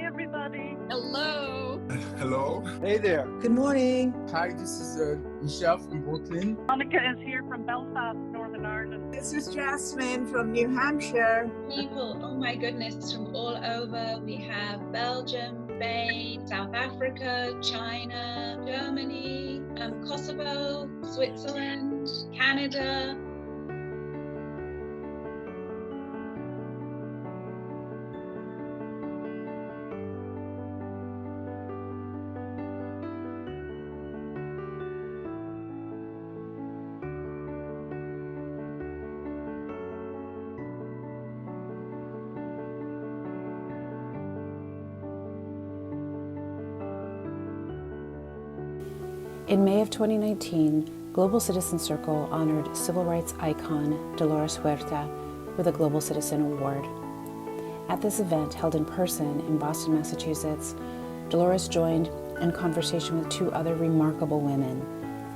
Hi, everybody. Hello. Hello. Hey there. Good morning. Hi, this is Michelle from Brooklyn. Monica is here from Belfast, Northern Ireland. This is Jasmine from New Hampshire. People, oh my goodness, from all over. We have Belgium, Spain, South Africa, China, Germany, Kosovo, Switzerland, Canada. In May of 2019, Global Citizen Circle honored civil rights icon Dolores Huerta with a Global Citizen Award. At this event, held in person in Boston, Massachusetts, Dolores joined in conversation with two other remarkable women,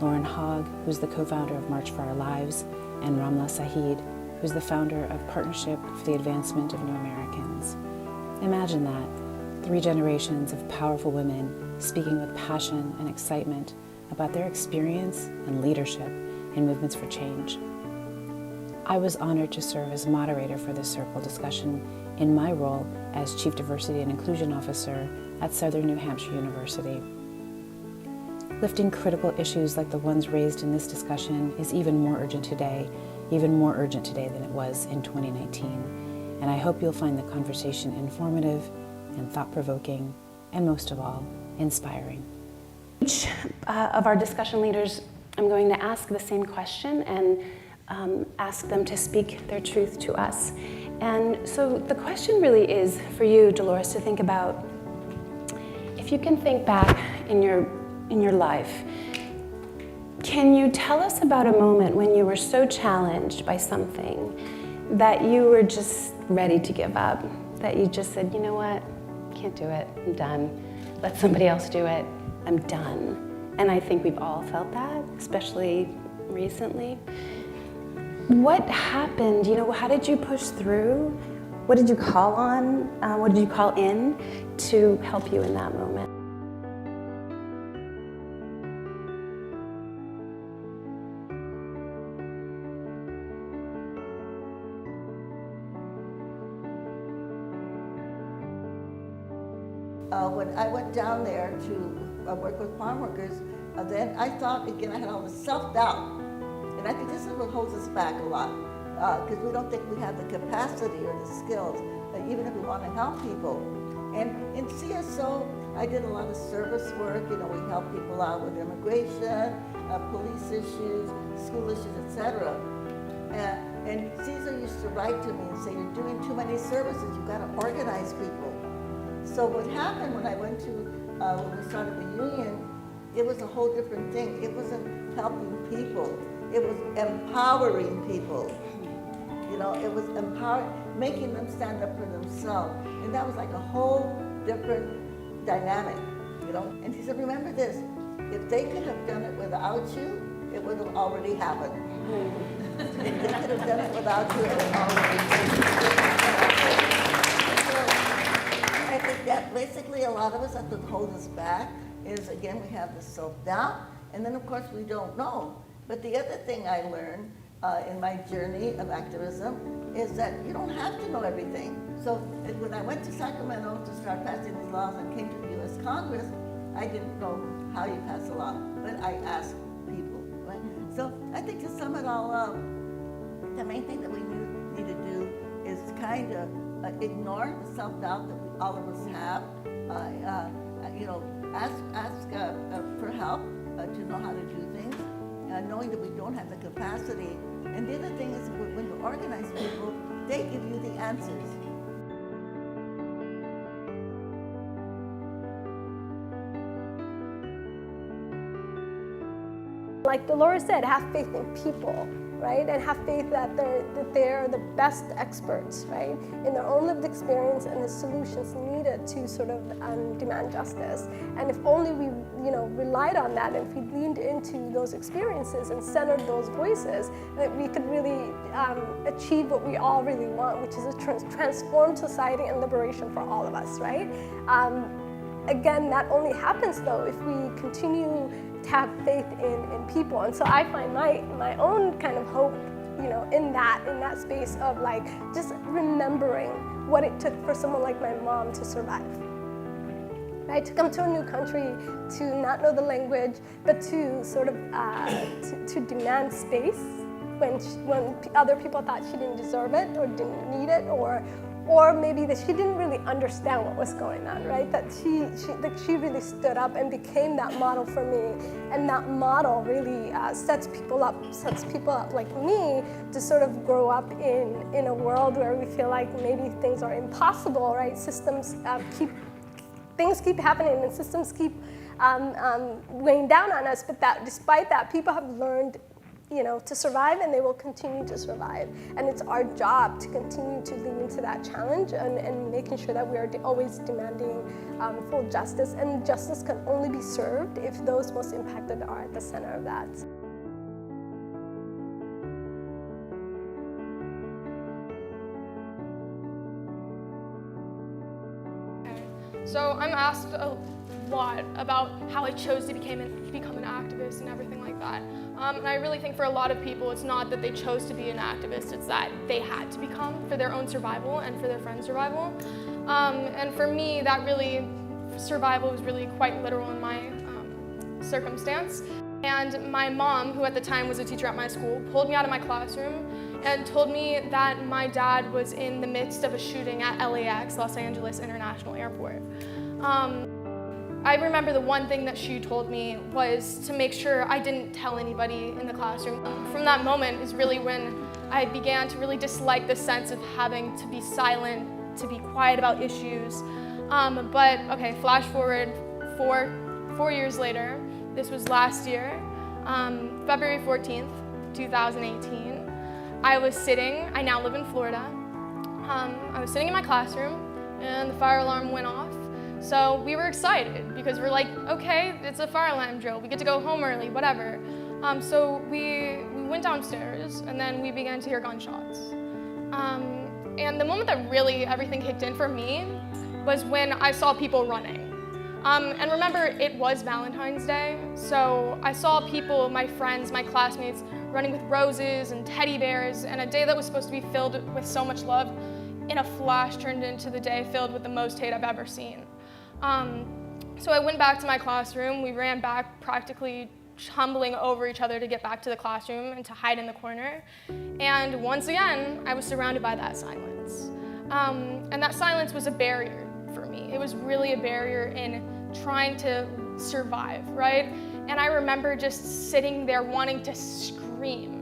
Lauren HOGG, who's the co-founder of March for Our Lives, and RAMLA SAHID, who's the founder of Partnership for the Advancement of New Americans. Imagine that, 3 generations of powerful women speaking with passion and excitement about their experience and leadership in movements for change. I was honored to serve as moderator for this circle discussion in my role as Chief Diversity and Inclusion Officer at Southern New Hampshire University. Lifting critical issues like the ones raised in this discussion is even more urgent today than it was in 2019. And I hope you'll find the conversation informative and thought-provoking, and most of all, inspiring. Each of our discussion leaders, I'm going to ask the same question and ask them to speak their truth to us. And so the question really is for you, Dolores, to think about, if you can think back in your life, can you tell us about a moment when you were so challenged by something that you were just ready to give up, that you just said, you know what, can't do it, I'm done. Let somebody else do it, I'm done. And I think we've all felt that, especially recently. What happened? You know, how did you push through? What did you call on? What did you call in to help you in that moment? When I went down there to work with farm workers, then I thought, again, I had all the self-doubt. And I think this is what holds us back a lot, because we don't think we have the capacity or the skills, even if we want to help people. And in CSO, I did a lot of service work. You know, we help people out with immigration, police issues, school issues, etc. And Caesar used to write to me and say, you're doing too many services, you've got to organize people. So what happened when I went to, when we started the union, it was a whole different thing. It wasn't helping people, it was empowering people. You know, it was making them stand up for themselves. And that was like a whole different dynamic, you know. And he said, remember this, if they could have done it without you, it would have already happened. If they could have done it without you, it would have already happened. I think that basically a lot of us have to hold us back is, again, we have the self-doubt, and then of course we don't know. But the other thing I learned in my journey of activism is that you don't have to know everything. So when I went to Sacramento to start passing these laws and came to the US Congress, I didn't know how you pass a law, but I asked people, right? So I think to sum it all up, the main thing that we need to do is kind of ignore the self-doubt that all of us have. You know, ask for help to know how to do things, knowing that we don't have the capacity. And the other thing is when you organize people, they give you the answers. Like Dolores said, have faith in people. right? And have faith that they're the best experts, right? In their own lived experience and the solutions needed to sort of demand justice. And if only we, relied on that, and if we leaned into those experiences and centered those voices, that we could really achieve what we all really want, which is a transformed society and liberation for all of us, right? Again, that only happens though if we continue to have faith in people. And so I find my own kind of hope, in that space of like just remembering what it took for someone like my mom to survive. Right? To come to a new country, to not know the language, but to sort of to demand space when other people thought she didn't deserve it or didn't need it, or maybe that she didn't really understand what was going on, right? That she really stood up and became that model for me, and that model really sets people up like me to sort of grow up in a world where we feel like maybe things are impossible, right? Things keep happening and systems keep weighing down on us, but that despite that, people have learned to survive, and they will continue to survive. And it's our job to continue to lean into that challenge and making sure that we are always demanding full justice. And justice can only be served if those most impacted are at the center of that. So I'm asked a lot about how I chose to become an activist and everything like that. And I really think for a lot of people, it's not that they chose to be an activist, it's that they had to become for their own survival and for their friends' survival. And for me, survival was really quite literal in my circumstance. And my mom, who at the time was a teacher at my school, pulled me out of my classroom and told me that my dad was in the midst of a shooting at LAX, Los Angeles International Airport. I remember the one thing that she told me was to make sure I didn't tell anybody in the classroom. From that moment is really when I began to really dislike the sense of having to be silent, to be quiet about issues. But okay, flash forward four years later, this was last year, February 14th, 2018. I now live in Florida. I was sitting in my classroom and the fire alarm went off. So we were excited because we're like, okay, it's a fire alarm drill. We get to go home early, whatever. So we went downstairs and then we began to hear gunshots. And the moment that really everything kicked in for me was when I saw people running. And remember, it was Valentine's Day, so I saw people, my friends, my classmates, running with roses and teddy bears, and a day that was supposed to be filled with so much love, in a flash turned into the day filled with the most hate I've ever seen. So I went back to my classroom. We ran back, practically tumbling over each other to get back to the classroom and to hide in the corner. And once again, I was surrounded by that silence. And that silence was a barrier for me. It was really a barrier in trying to survive, right? And I remember just sitting there wanting to scream.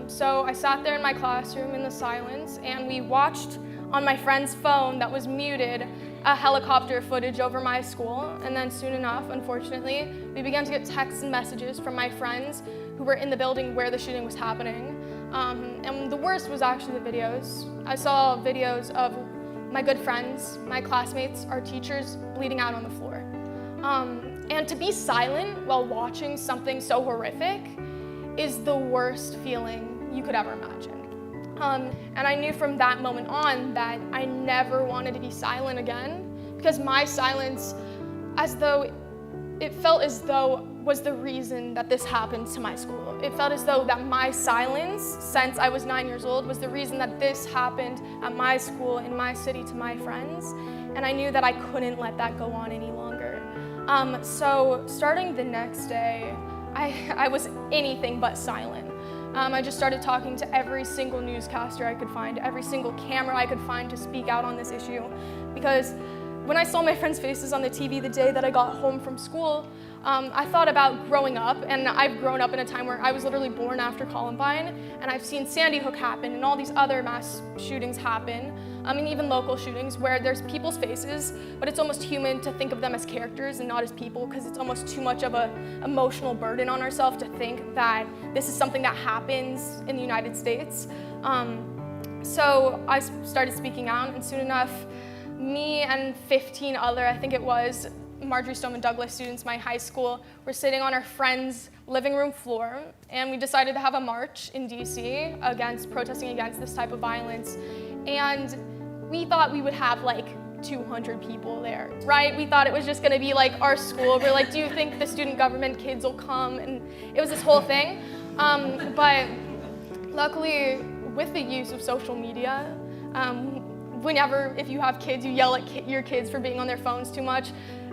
So I sat there in my classroom in the silence, and we watched on my friend's phone that was muted a helicopter footage over my school. And then soon enough, unfortunately, we began to get texts and messages from my friends who were in the building where the shooting was happening. And the worst was actually the videos. I saw videos of my good friends, my classmates, our teachers bleeding out on the floor. And to be silent while watching something so horrific is the worst feeling you could ever imagine. And I knew from that moment on that I never wanted to be silent again, because my silence, it felt as though was the reason that this happened to my school. It felt as though that my silence, since I was 9 years old, was the reason that this happened at my school, in my city, to my friends. And I knew that I couldn't let that go on any longer. So starting the next day, I was anything but silent. I just started talking to every single newscaster I could find, every single camera I could find to speak out on this issue. Because when I saw my friends' faces on the TV the day that I got home from school, I thought about growing up, and I've grown up in a time where I was literally born after Columbine, and I've seen Sandy Hook happen and all these other mass shootings happen. And even local shootings where there's people's faces, but it's almost human to think of them as characters and not as people, because it's almost too much of an emotional burden on ourselves to think that this is something that happens in the United States. So I started speaking out, and soon enough, me and 15 other, I think it was, Marjorie Stoneman Douglas students, my high school, were sitting on our friend's living room floor, and we decided to have a march in DC protesting against this type of violence. And we thought we would have like 200 people there, right? We thought it was just gonna be like our school. We're like, do you think the student government kids will come? And it was this whole thing. But luckily, with the use of social media, if you have kids, you yell at your kids for being on their phones too much.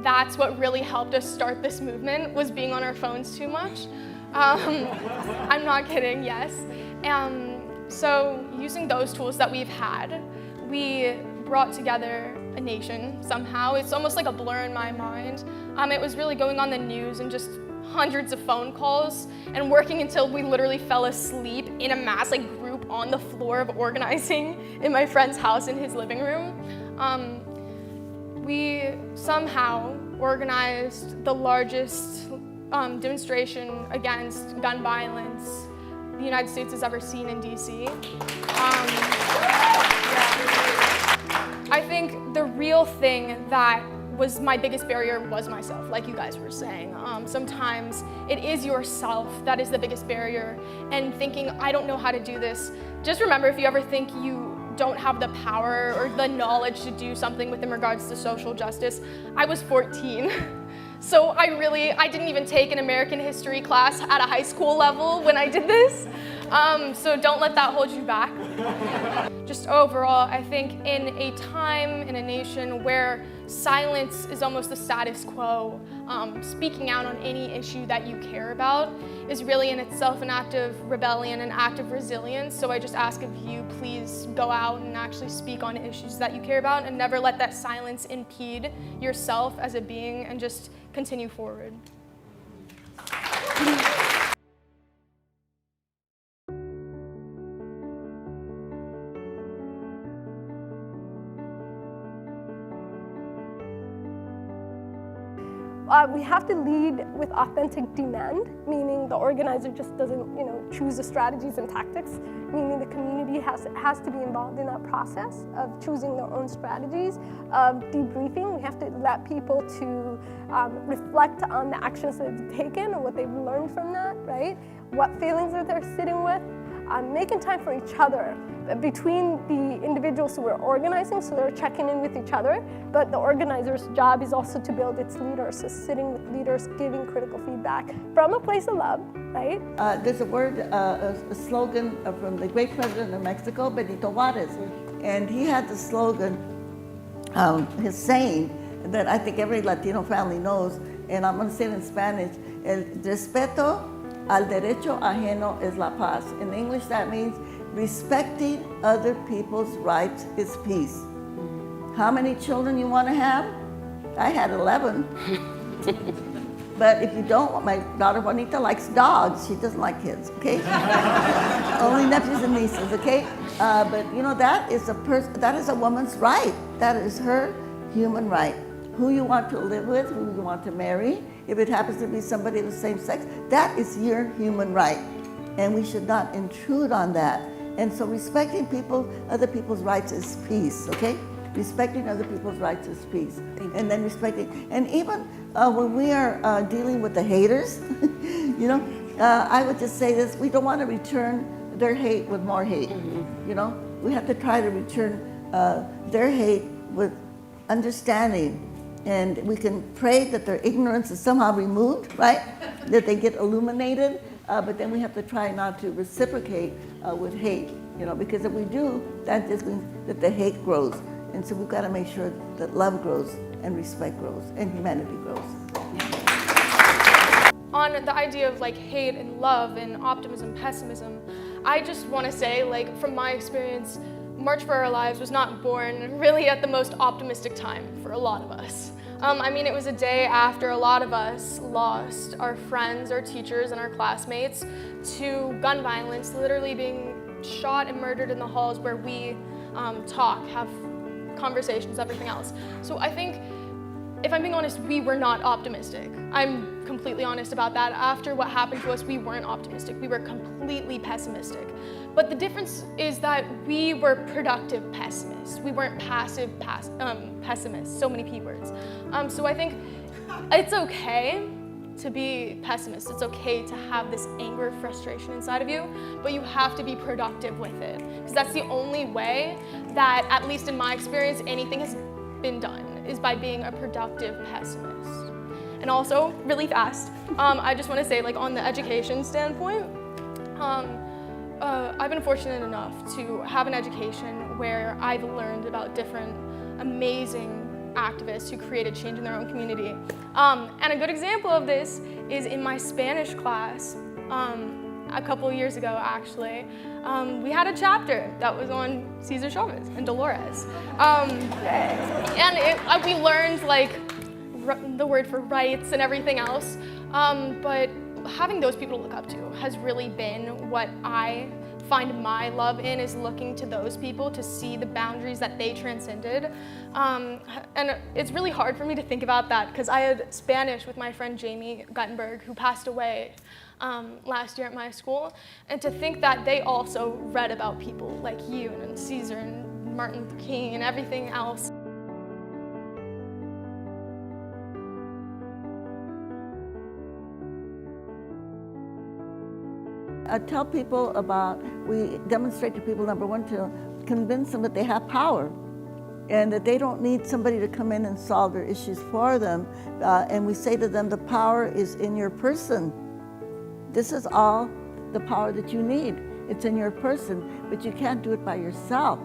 That's what really helped us start this movement, was being on our phones too much. I'm not kidding, yes. So using those tools that we've had, we brought together a nation somehow. It's almost like a blur in my mind. It was really going on the news and just hundreds of phone calls and working until we literally fell asleep in a mass group on the floor of organizing in my friend's house in his living room. We somehow organized the largest demonstration against gun violence the United States has ever seen in DC. I think the real thing that was my biggest barrier was myself, like you guys were saying. Sometimes it is yourself that is the biggest barrier, and thinking, I don't know how to do this. Just remember, if you ever think you don't have the power or the knowledge to do something with in regards to social justice, I was 14. So I didn't even take an American history class at a high school level when I did this. So don't let that hold you back. Just overall, I think in a time, in a nation where silence is almost the status quo, speaking out on any issue that you care about is really in itself an act of rebellion, an act of resilience. So I just ask of you, please go out and actually speak on issues that you care about, and never let that silence impede yourself as a being, and just continue forward. We have to lead with authentic demand, meaning the organizer just doesn't, choose the strategies and tactics, meaning the community has to be involved in that process of choosing their own strategies, of debriefing. We have to let people to reflect on the actions that they've taken and what they've learned from that, right? What feelings that they're sitting with. Making time for each other between the individuals who are organizing, so they're checking in with each other, but the organizer's job is also to build its leaders, so sitting with leaders, giving critical feedback from a place of love, right? There's a word, a slogan from the great president of Mexico, Benito Juarez, and he had the slogan, his saying, that I think every Latino family knows, and I'm going to say it in Spanish, el respeto al derecho ajeno es la paz. In English, that means respecting other people's rights is peace. How many children you want to have? I had 11. But if you don't, my daughter Juanita likes dogs. She doesn't like kids, okay? Only nephews and nieces, okay? But that is a woman's right. That is her human right. Who you want to live with, who you want to marry, if it happens to be somebody of the same sex, that is your human right. And we should not intrude on that. And so respecting other people's rights is peace, okay? Respecting other people's rights is peace. And then respecting, and even when we are dealing with the haters, I would just say this, we don't want to return their hate with more hate. We have to try to return their hate with understanding. And we can pray that their ignorance is somehow removed, right? That they get illuminated, but then we have to try not to reciprocate with hate, because if we do, that just means that the hate grows. And so we've got to make sure that love grows and respect grows and humanity grows. On the idea of hate and love and optimism, pessimism, I just want to say, from my experience, March for Our Lives was not born really at the most optimistic time for a lot of us. It was a day after a lot of us lost our friends, our teachers, and our classmates to gun violence, literally being shot and murdered in the halls where we talk, have conversations, everything else. So I think, if I'm being honest, we were not optimistic. I'm completely honest about that. After what happened to us, we weren't optimistic. We were completely pessimistic. But the difference is that we were productive pessimists. We weren't passive pessimists. So many P words. So I think it's okay to be pessimist. It's okay to have this anger, frustration inside of you, but you have to be productive with it. Because that's the only way that, at least in my experience, anything has been done, is by being a productive pessimist. And also, really fast, I just want to say, like, on the education standpoint, I've been fortunate enough to have an education where I've learned about different amazing activists who created change in their own community. And a good example of this is in my Spanish class, a couple of years ago, actually. We had a chapter that was on Cesar Chavez and Dolores. And we learned, like, the word for rights and everything else. But having those people to look up to has really been what I find my love in, is looking to those people to see the boundaries that they transcended. And it's really hard for me to think about that, because I had Spanish with my friend Jamie Guttenberg, who passed away last year at my school, and to think that they also read about people like you and Caesar and Martin Luther King and everything else. I tell people we demonstrate to people, number one, to convince them that they have power and that they don't need somebody to come in and solve their issues for them. And we say to them, the power is in your person. This is all the power that you need. It's in your person, but you can't do it by yourself.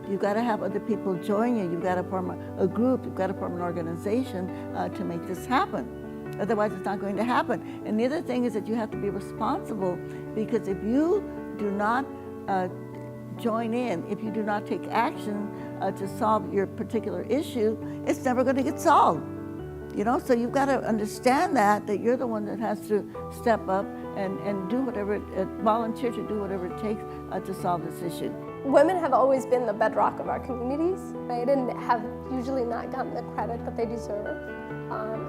You've got to have other people join you. You've got to form a group. You've got to form an organization to make this happen. Otherwise, it's not going to happen. And the other thing is that you have to be responsible, because if you do not join in, if you do not take action to solve your particular issue, it's never going to get solved. You know, so you've got to understand that you're the one that has to step up and do whatever, volunteer to do whatever it takes to solve this issue. Women have always been the bedrock of our communities, right, and have usually not gotten the credit that they deserve.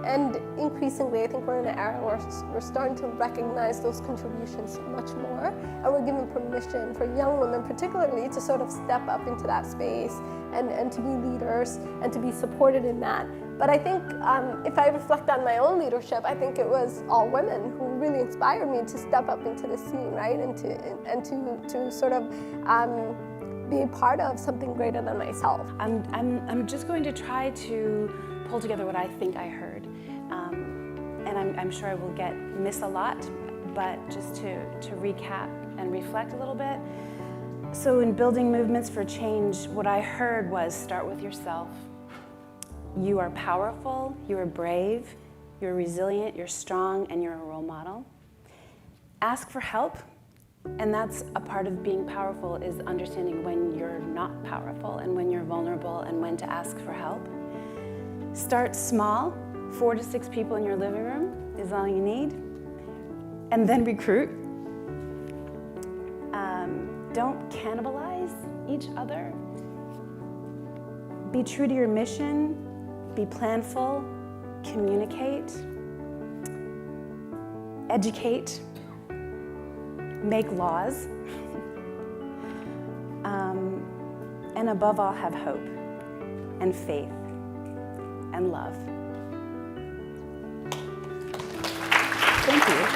And increasingly, I think we're in an era where we're starting to recognize those contributions much more, and we're given permission for young women particularly to sort of step up into that space and to be leaders and to be supported in that. But I think if I reflect on my own leadership, I think it was all women who really inspired me to step up into the scene, right, and to sort of be a part of something greater than myself. I'm just going to try to pull together what I think I heard, and I'm sure I will miss a lot, but just to recap and reflect a little bit. So in building movements for change, what I heard was start with yourself. You are powerful, you are brave, you're resilient, you're strong, and you're a role model. Ask for help, and that's a part of being powerful, is understanding when you're not powerful and when you're vulnerable and when to ask for help. Start small, 4 to 6 people in your living room is all you need, and then recruit. Don't cannibalize each other. Be true to your mission, be planful, communicate, educate, make laws, and above all, have hope and faith and love. Thank you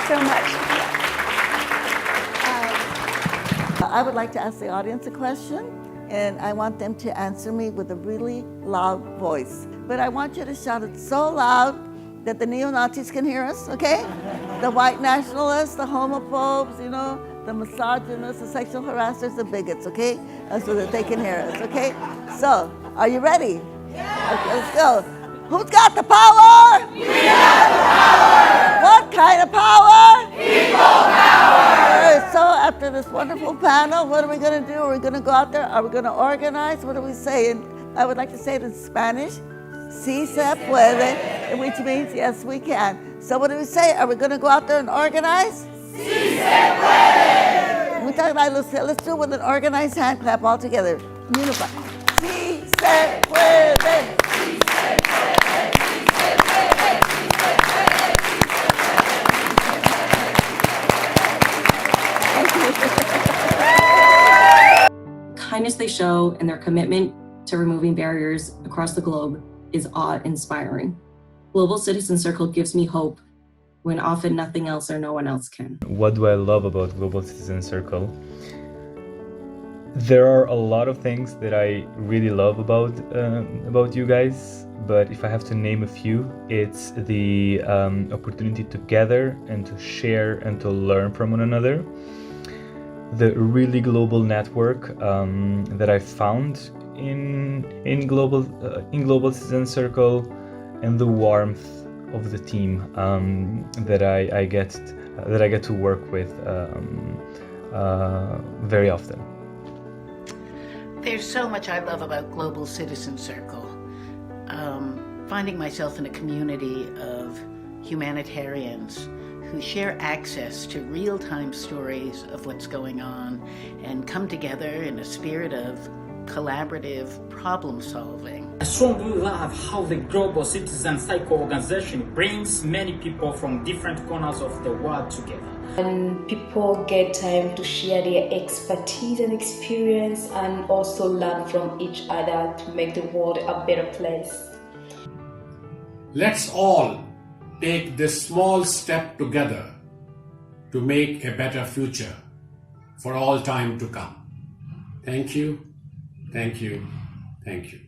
so much. I would like to ask the audience a question, and I want them to answer me with a really loud voice. But I want you to shout it so loud that the neo-Nazis can hear us, okay? The white nationalists, the homophobes, you know, the misogynists, the sexual harassers, the bigots, okay? So that they can hear us, okay? So, are you ready? Yeah. Okay, let's go. Who's got the power? We have the power. What kind of power? People power. So after this wonderful panel, what are we going to do? Are we going to go out there? Are we going to organize? What do we say? And I would like to say it in Spanish. Si se puede, which means yes, we can. So what do we say? Are we going to go out there and organize? Si se puede. Muchas let's do it with an organized hand clap all together. Unify. Sí se puede. Sí se puede. Sí se puede. Kindness they show and their commitment to removing barriers across the globe is awe-inspiring. Global Citizen Circle gives me hope when often nothing else or no one else can. What do I love about Global Citizen Circle? There are a lot of things that I really love about you guys, but if I have to name a few, it's the opportunity to gather and to share and to learn from one another. The really global network that I found in Global Citizen Circle, and the warmth of the team that I get to work with very often. There's so much I love about Global Citizen Circle. Finding myself in a community of humanitarians who share access to real-time stories of what's going on and come together in a spirit of collaborative problem solving. I strongly love how the Global Citizen Cycle organization brings many people from different corners of the world together. And people get time to share their expertise and experience and also learn from each other to make the world a better place. Let's all take this small step together to make a better future for all time to come. Thank you, thank you, thank you.